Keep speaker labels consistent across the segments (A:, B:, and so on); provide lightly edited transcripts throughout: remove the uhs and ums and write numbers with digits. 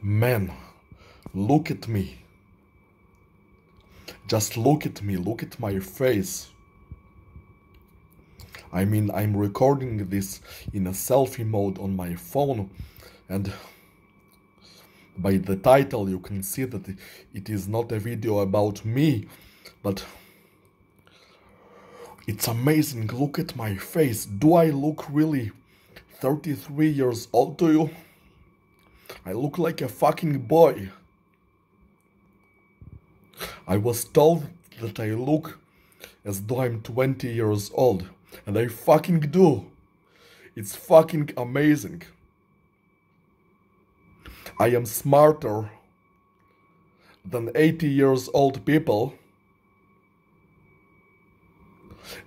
A: Man, look at me. Just look at me, look at my face. I mean, I'm recording this in a selfie mode on my phone, and by the title you can see that it is not a video about me, but it's amazing. Look at my face. Do I look really 33 years old to you? I look like a fucking boy. I was told that I look as though I'm 20 years old, and I fucking do. It's fucking amazing. I am smarter than 80 years old people,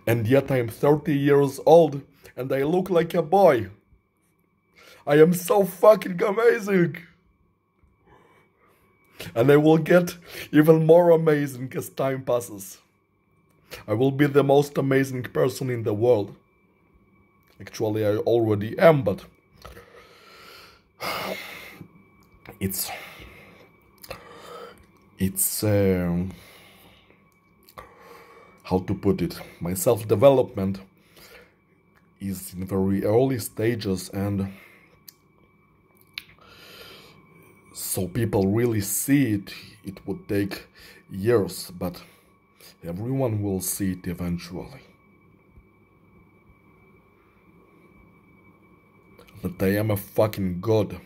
A: and yet I'm 30 years old and I look like a boy. I am so fucking amazing. And I will get even more amazing as time passes. I will be the most amazing person in the world. Actually, I already am, but it's how to put it, my self-development is in very early stages, and so people really see it. It would take years, but everyone will see it eventually. That I am a fucking god.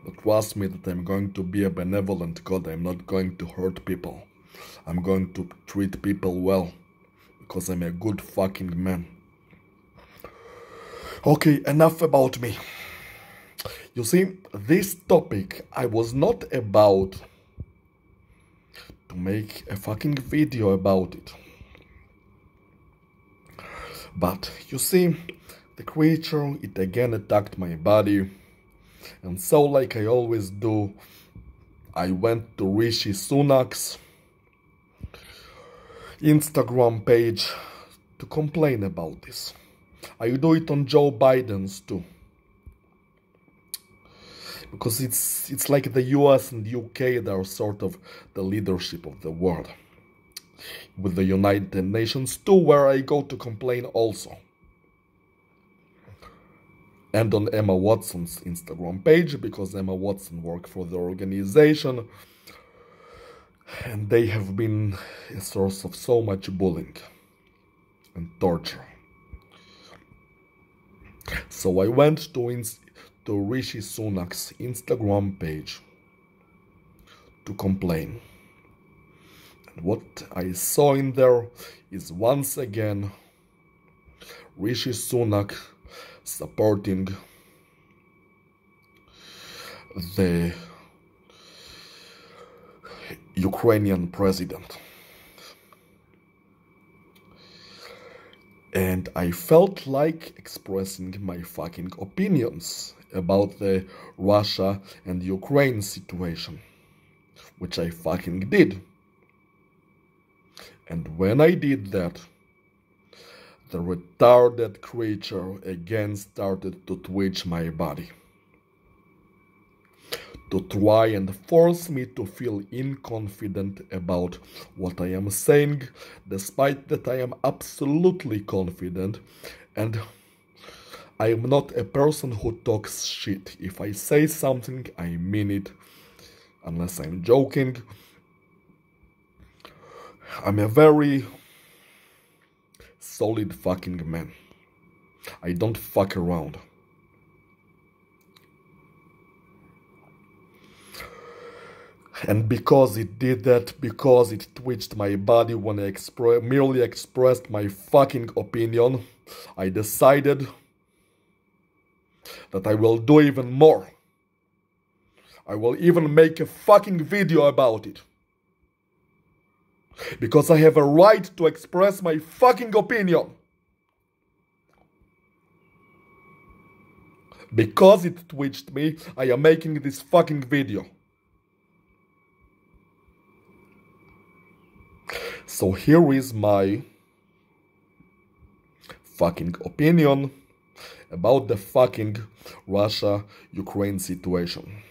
A: But trust me that I'm going to be a benevolent god. I'm not going to hurt people. I'm going to treat people well, because I'm a good fucking man. Okay, enough about me. You see, this topic, I was not about to make a fucking video about it. But, you see, the creature, it again attacked my body. And so, like I always do, I went to Rishi Sunak's Instagram page to complain about this. I do it on Joe Biden's too. Because it's like the US and UK, they are sort of the leadership of the world. With the United Nations too, where I go to complain also. And on Emma Watson's Instagram page, because Emma Watson works for the organization. And they have been a source of so much bullying and torture. So I went to Rishi Sunak's Instagram page to complain. And what I saw in there is once again Rishi Sunak supporting the Ukrainian president. And I felt like expressing my fucking opinions about the Russia and Ukraine situation, which I fucking did. And when I did that, the retarded creature again started to twitch my body, to try and force me to feel inconfident about what I am saying, despite that I am absolutely confident, and I am not a person who talks shit. If I say something, I mean it, unless I'm joking. I'm a very solid fucking man. I don't fuck around. And because it did that, because it twitched my body when I merely expressed my fucking opinion, I decided that I will do even more. I will even make a fucking video about it. Because I have a right to express my fucking opinion. Because it twitched me, I am making this fucking video. So here is my fucking opinion, about the fucking Russia-Ukraine situation.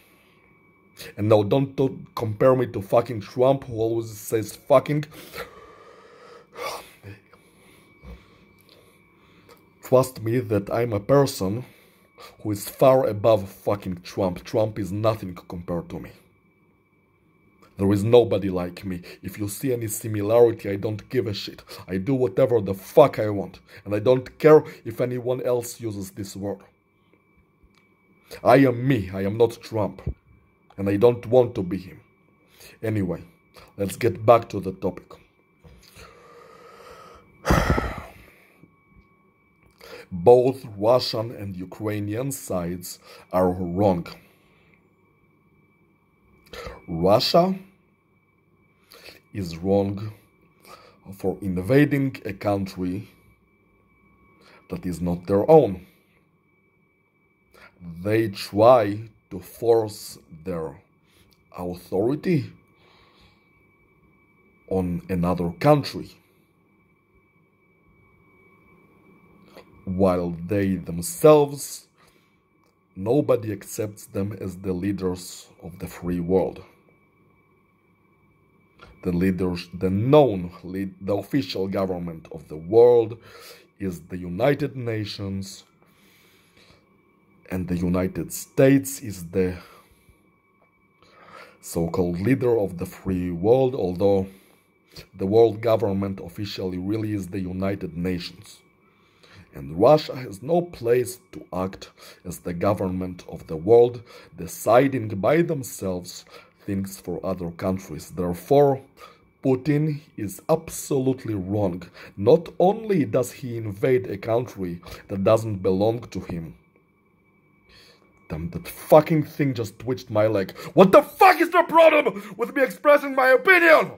A: And no, don't compare me to fucking Trump, who always says fucking. Trust me that I'm a person who is far above fucking Trump. Trump is nothing compared to me. There is nobody like me. If you see any similarity, I don't give a shit. I do whatever the fuck I want. And I don't care if anyone else uses this word. I am me. I am not Trump. And I don't want to be him. Anyway, let's get back to the topic. Both Russian and Ukrainian sides are wrong. Russia is wrong for invading a country that is not their own. They try to force their authority on another country, while they themselves, nobody accepts them as the leaders of the free world. The leaders, the official government of the world is the United Nations, and the United States is the so-called leader of the free world, although the world government officially really is the United Nations. And Russia has no place to act as the government of the world, deciding by themselves things for other countries. Therefore, Putin is absolutely wrong. Not only does he invade a country that doesn't belong to him. Damn, that fucking thing just twitched my leg. What the fuck is the problem with me expressing my opinion?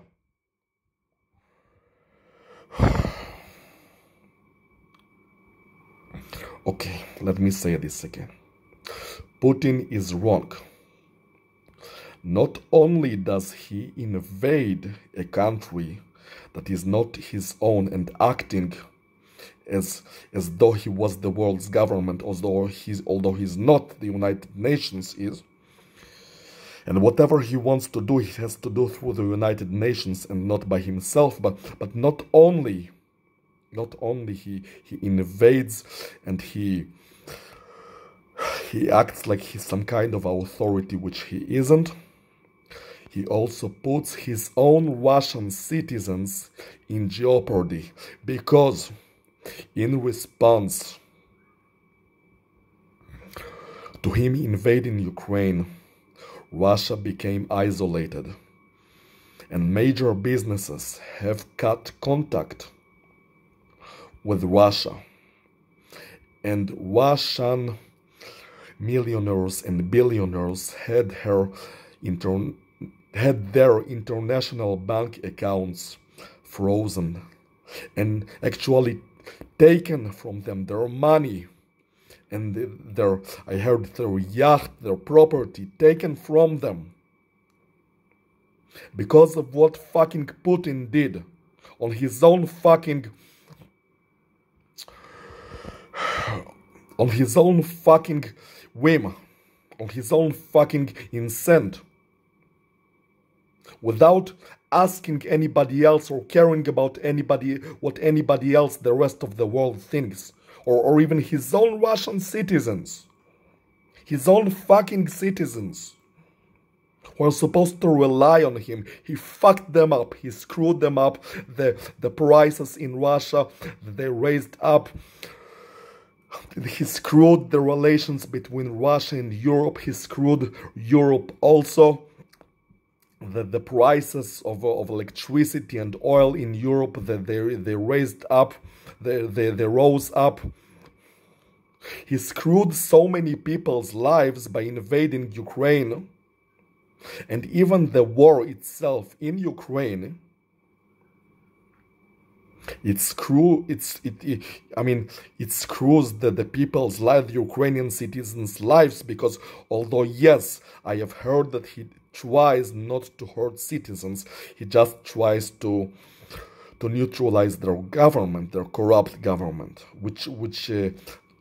A: Okay, let me say this again. Putin is wrong. Not only does he invade a country that is not his own and acting as though he was the world's government, although he's not, the United Nations is. And whatever he wants to do, he has to do through the United Nations and not by himself. But not only he invades and he acts like he's some kind of authority, which he isn't. He also puts his own Russian citizens in jeopardy, because in response to him invading Ukraine, Russia became isolated, and major businesses have cut contact with Russia, and Russian millionaires and billionaires had their international bank accounts frozen and actually taken from them their money and I heard their yacht, their property taken from them because of what fucking Putin did on his own fucking whim, on his own fucking consent, without asking anybody else or caring about what anybody else, the rest of the world thinks, or even his own Russian citizens, his own fucking citizens, who are supposed to rely on him. He fucked them up, he screwed them up, the prices in Russia, they raised up. He screwed the relations between Russia and Europe. He screwed Europe also. The prices of electricity and oil in Europe, they raised up, they rose up. He screwed so many people's lives by invading Ukraine, and even the war itself in Ukraine. It screws the people's lives, the Ukrainian citizens' lives, because although yes, I have heard that he tries not to hurt citizens, he just tries to neutralize their government, their corrupt government, which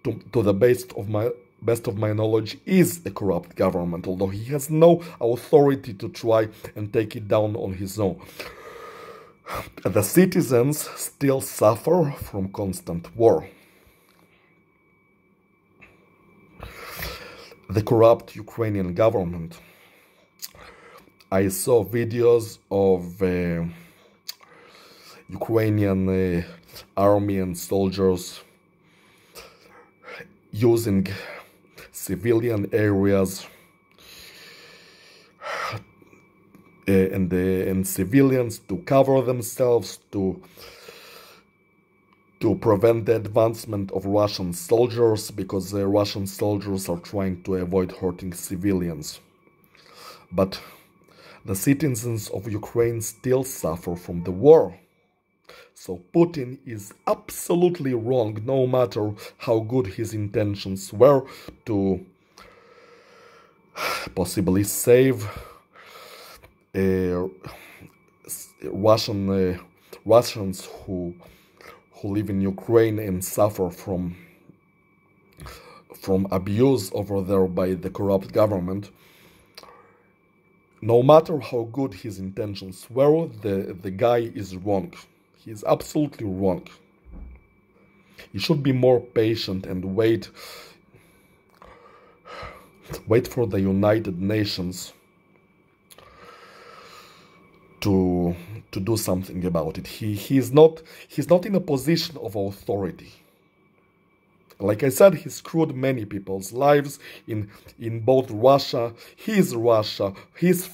A: to the best of my knowledge, is a corrupt government, although he has no authority to try and take it down on his own. The citizens still suffer from constant war. The corrupt Ukrainian government. I saw videos of Ukrainian army and soldiers using civilian areas and civilians to cover themselves, to prevent the advancement of Russian soldiers, because the Russian soldiers are trying to avoid hurting civilians. But the citizens of Ukraine still suffer from the war. So Putin is absolutely wrong, no matter how good his intentions were to possibly save Russians who live in Ukraine and suffer from abuse over there by the corrupt government. No matter how good his intentions were, the guy is wrong. He is absolutely wrong. He should be more patient and wait for the United Nations to do something about it. He's not in a position of authority. Like I said, he screwed many people's lives in both Russia. He's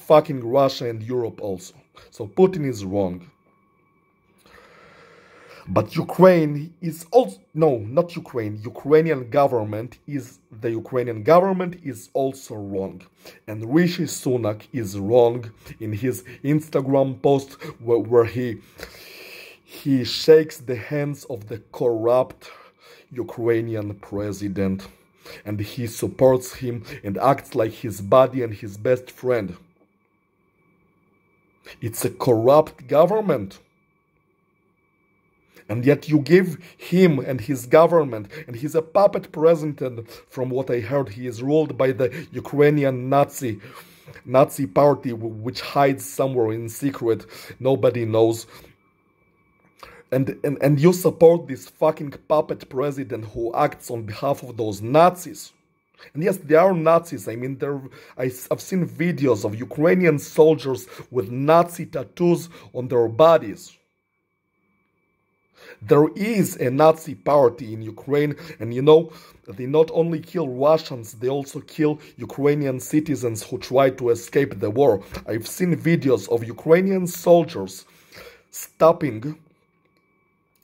A: fucking Russia and Europe also. So Putin is wrong. But Ukraine is also, no, not Ukraine, the Ukrainian government is also wrong. And Rishi Sunak is wrong in his Instagram post where he shakes the hands of the corrupt Ukrainian president, and he supports him and acts like his buddy and his best friend. It's a corrupt government. And yet you give him and his government, and he's a puppet president. From what I heard, he is ruled by the Ukrainian Nazi party, which hides somewhere in secret. Nobody knows. And you support this fucking puppet president who acts on behalf of those Nazis. And yes, they are Nazis. I mean, I've seen videos of Ukrainian soldiers with Nazi tattoos on their bodies. There is a Nazi party in Ukraine, and you know, they not only kill Russians, they also kill Ukrainian citizens who try to escape the war. I've seen videos of Ukrainian soldiers stopping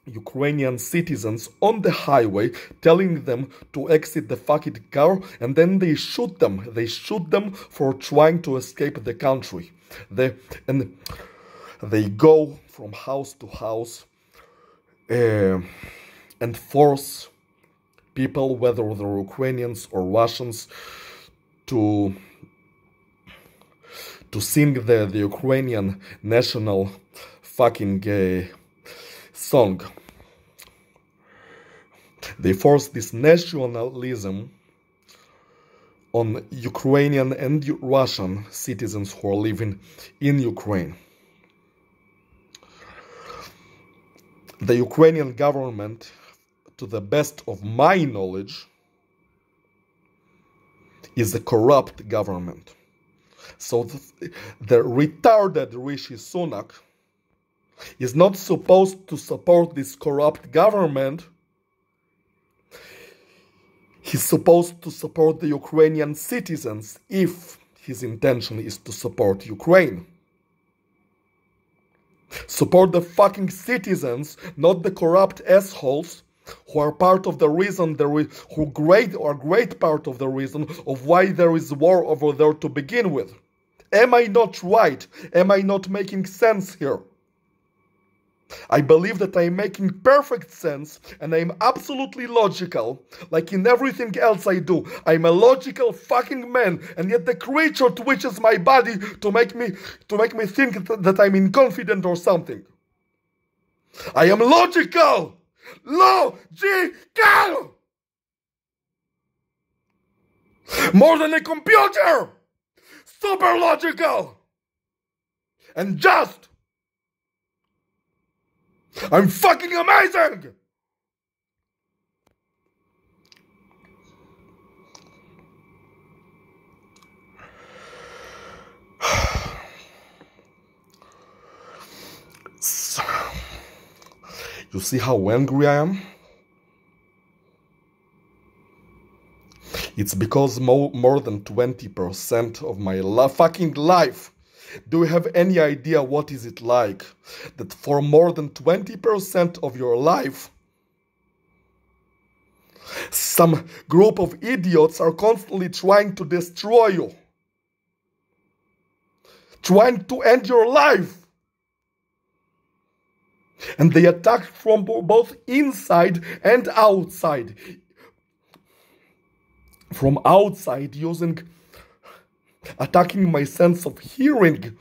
A: Ukrainian citizens on the highway, telling them to exit the fucking car, and then they shoot them. They shoot them for trying to escape the country. They go from house to house and force people, whether they're Ukrainians or Russians, to sing the Ukrainian national fucking song. They force this nationalism on Ukrainian and Russian citizens who are living in Ukraine. The Ukrainian government, to the best of my knowledge, is a corrupt government. So the retarded Rishi Sunak is not supposed to support this corrupt government. He's supposed to support the Ukrainian citizens if his intention is to support Ukraine. Support the fucking citizens, not the corrupt assholes who are part of the reason who are great part of the reason of why there is war over there to begin with. Am I not right? Am I not making sense here? I believe that I'm making perfect sense, and I'm absolutely logical. Like in everything else I do, I'm a logical fucking man, and yet the creature twitches my body to make me think that I'm inconfident or something. I am logical! Logical! More than a computer! Super logical! And just! I'm fucking amazing! You see how angry I am? It's because more than 20% of my fucking life. Do you have any idea what is it like that for more than 20% of your life, some group of idiots are constantly trying to destroy you, trying to end your life? And they attack from both inside and outside. From outside, attacking my sense of hearing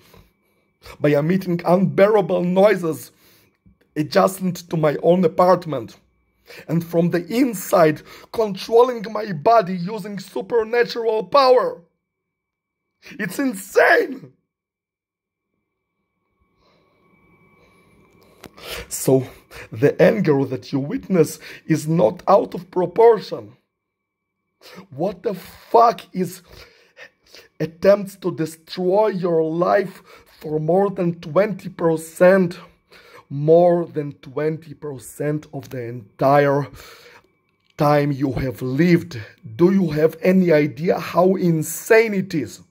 A: by emitting unbearable noises adjacent to my own apartment. And from the inside, controlling my body using supernatural power. It's insane! So, the anger that you witness is not out of proportion. What the fuck is attempts to destroy your life for more than 20%? More than 20% of the entire time you have lived. Do you have any idea how insane it is?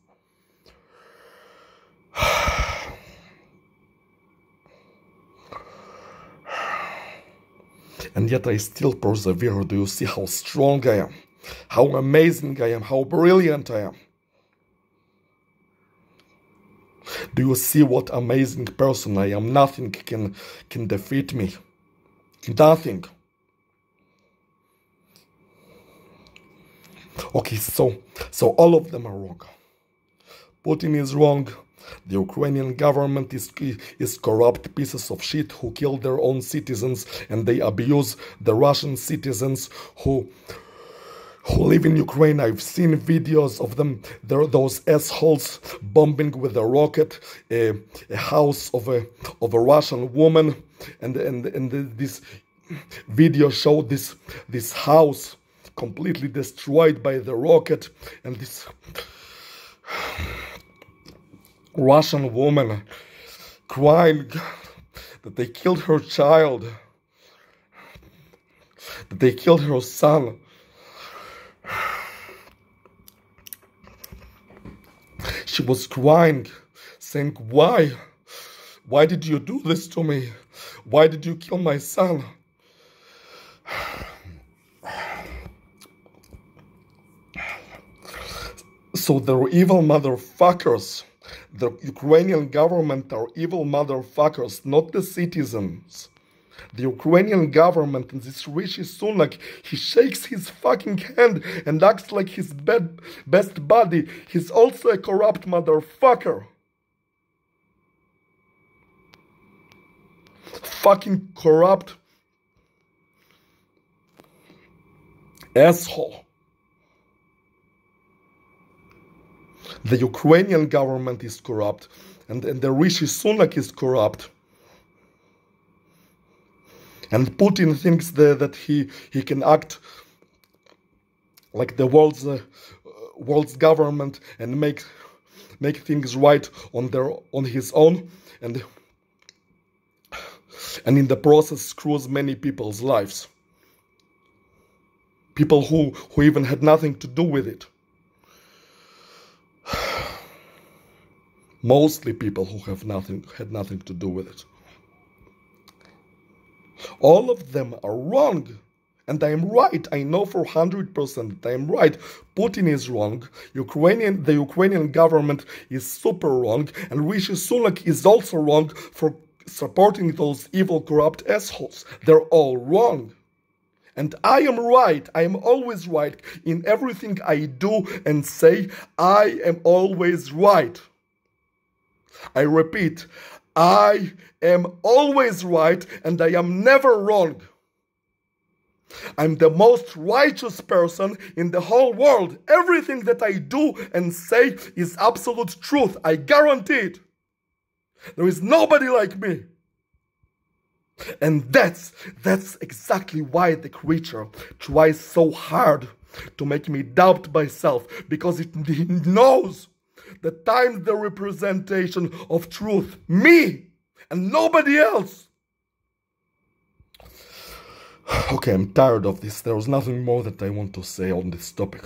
A: And yet I still persevere. Do you see how strong I am? How amazing I am? How brilliant I am? Do you see what amazing person I am? Nothing can defeat me. Nothing. Okay, so all of them are wrong. Putin is wrong. The Ukrainian government is corrupt pieces of shit who kill their own citizens, and they abuse the Russian citizens who live in Ukraine. I've seen videos of them. There are those assholes bombing with a rocket a house of a Russian woman, and this video showed this house completely destroyed by the rocket, and this Russian woman crying that they killed her child, that they killed her son. She was crying, saying, why? Why did you do this to me? Why did you kill my son? So they're evil motherfuckers. The Ukrainian government are evil motherfuckers, not the citizens. The Ukrainian government and this Rishi Sunak, he shakes his fucking hand and acts like his best buddy. He's also a corrupt motherfucker. Fucking corrupt asshole. The Ukrainian government is corrupt, and the Rishi Sunak is corrupt. And Putin thinks that he can act like the world's government and make things right on his own, and in the process screws many people's lives. People who even had nothing to do with it. Mostly people who had nothing to do with it. All of them are wrong. And I am right. I know for 100% that I am right. Putin is wrong. The Ukrainian government is super wrong. And Rishi Sunak is also wrong for supporting those evil, corrupt assholes. They're all wrong. And I am right. I am always right. In everything I do and say, I am always right. I repeat, I am always right and I am never wrong. I'm the most righteous person in the whole world. Everything that I do and say is absolute truth. I guarantee it. There is nobody like me. And that's exactly why the creature tries so hard to make me doubt myself, because it knows that I'm the representation of truth. Me and nobody else. Okay, I'm tired of this. There's nothing more that I want to say on this topic.